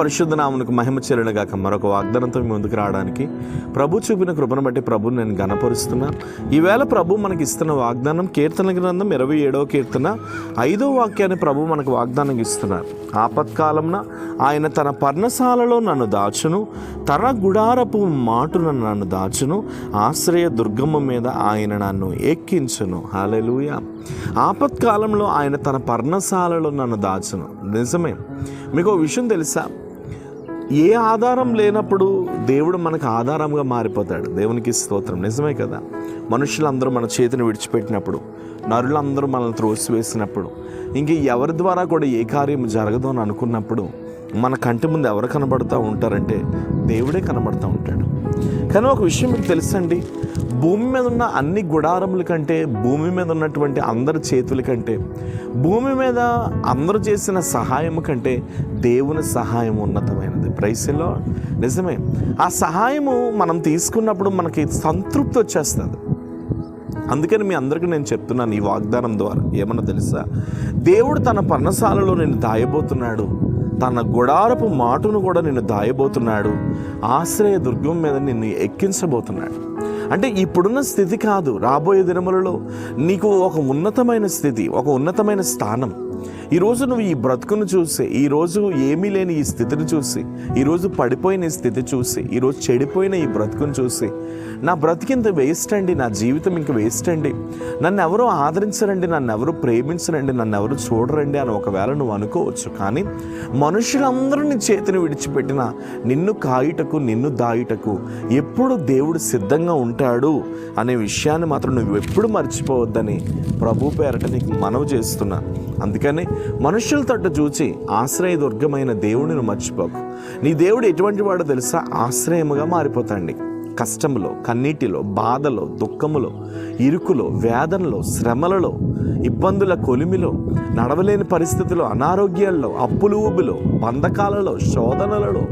పరిశుద్ధ నామమునకు మహిమ చెల్లునుగాక. మరొక వాగ్దానంతో మీ ముందుకు రావడానికి ప్రభు చూపిన కృపను బట్టి ప్రభుని నేను ఘనపరుస్తున్నాను. ఈవేళ ప్రభు మనకి ఇస్తున్న వాగ్దానం కీర్తన గ్రంథం 27వ కీర్తన 5వ వాక్యాన్ని ప్రభు మనకు వాగ్దానం ఇస్తున్నారు. ఆపత్కాలమున ఆయన తన పర్ణశాలలో నన్ను దాచును, తన గుడారపు మాటున నన్ను దాచును, ఆశ్రయ దుర్గమ్మ మీద ఆయన నన్ను ఎక్కించును. హల్లెలూయా. ఆపత్కాలంలో ఆయన తన పర్ణశాలలో నన్ను దాచును. నిజమే. మీకు విషయం తెలుసా? ఏ ఆధారం లేనప్పుడు దేవుడు మనకు ఆధారంగా మారిపోతాడు. దేవునికి స్తోత్రం. నిజమే కదా. మనుషులందరూ మన చేతిని విడిచిపెట్టినప్పుడు, నరులందరూ మనల్ని త్రోసివేసినప్పుడు, ఇంక ఎవరి ద్వారా కూడా ఏ కార్యం జరగదు అని అనుకున్నప్పుడు మన కంటి ముందు ఎవరు కనబడుతూ ఉంటారంటే దేవుడే కనబడుతూ ఉంటాడు. కానీ ఒక విషయం మీకు తెలుసండి, భూమి మీద ఉన్న అన్ని గుడారముల కంటే, భూమి మీద ఉన్నటువంటి అందరి చేతుల కంటే, భూమి మీద అందరూ చేసిన సహాయం కంటే దేవుని సహాయం ఉన్నతమైనది. Praise the lord. నిజమే. ఆ సహాయము మనం తీసుకున్నప్పుడు మనకి సంతృప్తి వచ్చేస్తుంది. అందుకని మీ అందరికీ నేను చెప్తున్నాను ఈ వాగ్దానం ద్వారా, ఏమన్నా తెలుసా? దేవుడు తన పర్ణశాలలో నిన్ను దాయబోతున్నాడు, తన గుడారపు మాటును కూడా నిన్ను దాయబోతున్నాడు, ఆశ్రయ దుర్గం మీద నిన్ను ఎక్కించబోతున్నాడు. అంటే ఇప్పుడున్న స్థితి కాదు, రాబోయే దినములలో నీకు ఒక ఉన్నతమైన స్థితి, ఒక ఉన్నతమైన స్థానం. ఈరోజు నువ్వు ఈ బ్రతుకును చూసి, ఈరోజు ఏమీ లేని ఈ స్థితిని చూసి, ఈరోజు పడిపోయిన ఈ స్థితి చూసి, ఈరోజు చెడిపోయిన ఈ బ్రతుకును చూసి, నా బ్రతికింత వేస్ట్ అండి, నా జీవితం ఇంక వేస్ట్ అండి, నన్ను ఎవరు ఆదరించరండి, నన్ను ఎవరు ప్రేమించరండి, నన్ను ఎవరు చూడరండి అని ఒకవేళ నువ్వు అనుకోవచ్చు. కానీ మనుషులందరూ నీ చేతిని విడిచిపెట్టిన నిన్ను కాయుటకు, నిన్ను దాయుటకు ఎప్పుడు దేవుడు సిద్ధంగా ఉంటాడు అనే విషయాన్ని మాత్రం నువ్వు ఎప్పుడు మర్చిపోవద్దని ప్రభు పేరట నీకు మనవి చేస్తున్నా. అందుకని మనుషుల తట్టు చూచి ఆశ్రయ దుర్గమైన దేవుడిని మర్చిపోకు. నీ దేవుడు ఎటువంటి వాడో తెలుసా? ఆశ్రయముగా మారిపోతాండి. కష్టములో, కన్నీటిలో, బాధలో, దుఃఖములో, ఇరుకులో, వేదనలో, శ్రమలలో, ఇబ్బందుల కొలిమిలో, నడవలేని పరిస్థితుల్లో, అనారోగ్యాల్లో, అప్పులు ఊబిలో, బంధకాలలో, శోధనలలో,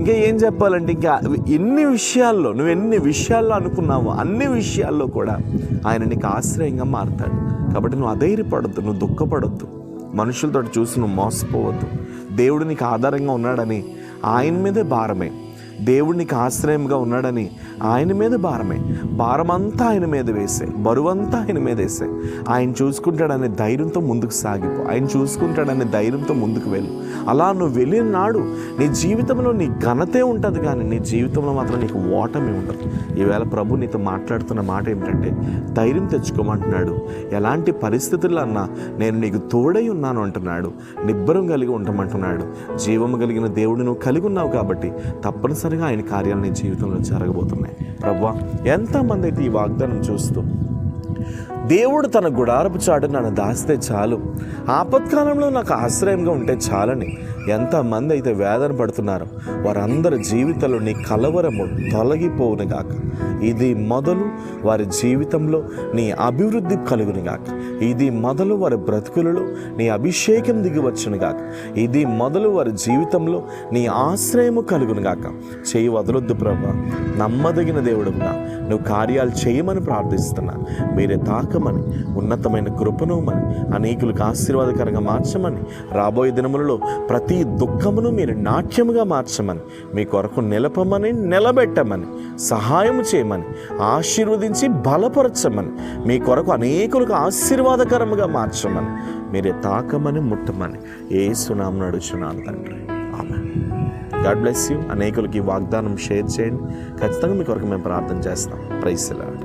ఇంకా ఏం చెప్పాలంటే ఇంకా ఎన్ని విషయాల్లో, నువ్వు ఎన్ని విషయాల్లో అనుకున్నావో అన్ని విషయాల్లో కూడా ఆయన నీకు ఆశ్రయంగా మారుతాడు. కాబట్టి నువ్వు అధైర్యపడద్దు, నువ్వు దుఃఖపడద్దు, మనుషులతో చూసి నువ్వు మోసపోవద్దు. దేవుడు నీకు ఆధారంగా ఉన్నాడని ఆయన మీదే భారమే, దేవుడు నీకు ఆశ్రయంగా ఉన్నాడని ఆయన మీద భారమే. భారమంతా ఆయన మీద వేసే, బరువంతా ఆయన మీద వేసే. ఆయన చూసుకుంటాడనే ధైర్యంతో ముందుకు సాగిపో, ఆయన చూసుకుంటాడనే ధైర్యంతో ముందుకు వెళ్ళు. అలా నువ్వు వెళ్ళిన నాడు నీ జీవితంలో నీ ఘనతే ఉంటుంది, కానీ నీ జీవితంలో మాత్రం నీకు ఓటమి ఉండదు. ఈవేళ ప్రభు నీతో మాట్లాడుతున్న మాట ఏమిటంటే ధైర్యం తెచ్చుకోమంటున్నాడు. ఎలాంటి పరిస్థితుల్లో అన్నా నేను నీకు తోడై ఉన్నాను అంటున్నాడు. నిబ్బరం కలిగి ఉండమంటున్నాడు. జీవము కలిగిన దేవుడు నువ్వు కలిగి ఉన్నావు కాబట్టి తప్పనిసరిగా ఆయన కార్యాలు నీ జీవితంలో జరగబోతున్నాయి. ప్రభువా, ఎంతమంది అయితే ఈ వాగ్దానం చూస్తూ దేవుడు తన గుడారపు చాటు నన్ను దాస్తే చాలు, ఆపత్కాలంలో నాకు ఆశ్రయంగా ఉంటే చాలని ఎంతమంది అయితే వేదన పడుతున్నారో వారందరి జీవితంలో నీ కలవరము తొలగిపోవునుగాక. ఇది మొదలు వారి జీవితంలో నీ అభివృద్ధి కలుగునుగాక. ఇది మొదలు వారి బ్రతుకులలో నీ అభిషేకం దిగివచ్చునుగాక. ఇది మొదలు వారి జీవితంలో నీ ఆశ్రయము కలుగునుగాక. చేయి వదలొద్దు ప్రభా, నమ్మదగిన దేవుడుగా నువ్వు కార్యాలు చేయమని ప్రార్థిస్తున్నాను. మీరే తాకమని, ఉన్నతమైన కృపనుమని, అనేకులకు ఆశీర్వాదకరంగా మార్చమని, రాబోయే దినములలో ప్రతి దుఃఖమును మీరు నాట్యముగా మార్చమని, మీ కొరకు నిలపమని, నిలబెట్టమని, సహాయము చేయమని, ఆశీర్వదించి బలపరచమని, మీ కొరకు అనేకులకు ఆశీర్వాదకరముగా మార్చమని, మీరే తాకమని, ముట్టమని యేసు నామమున అడుగుచున్నాను తండ్రి. ఆమేన్. God bless you. అనేకులకి వాగ్దానం షేర్ చేయండి. ఖచ్చితంగా మీ కొరకు మేము ప్రార్థన చేస్తాం. Praise the lord.